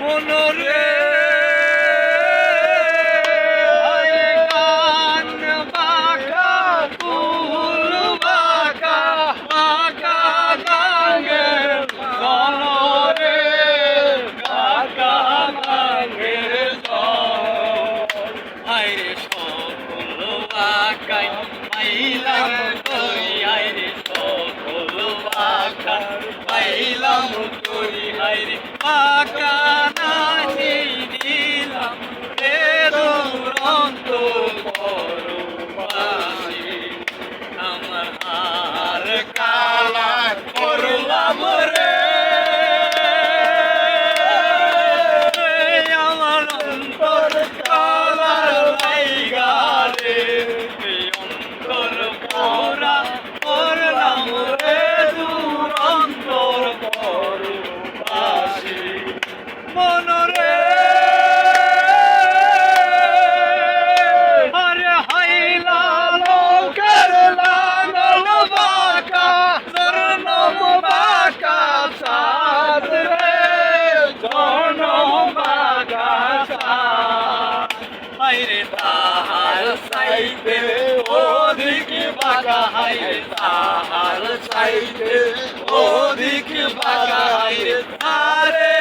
মনরে গান বাঁকা ফুল বাঁকা বাঁকা গাঙ্গের জনরে বাঁকা গাঙ্গের জন হায়রে সকল বাঁকাই পাইলাম তুই হায়রে সকল বাঁকা পাইলাম তুই হায়রে বাঁকা নাহি দিলাম রে দুরন্ত পরবাসী আমার হার কালা করলাম রে আমার অন্তর কালা লাইগা রে অন্তর পোড়া করলাম রে দুরন্তর পরবাসী মনরে আরে হাইলা লোকের লাঙ্গল বাঁকা জনম বাঁকা সাদ রে জনম বাঁকা সাদ হাইরে তাহার সাইতে অধিক বাঁকা হাইরে তাহার সাইতে অধিক বাঁকা হাইরে আরে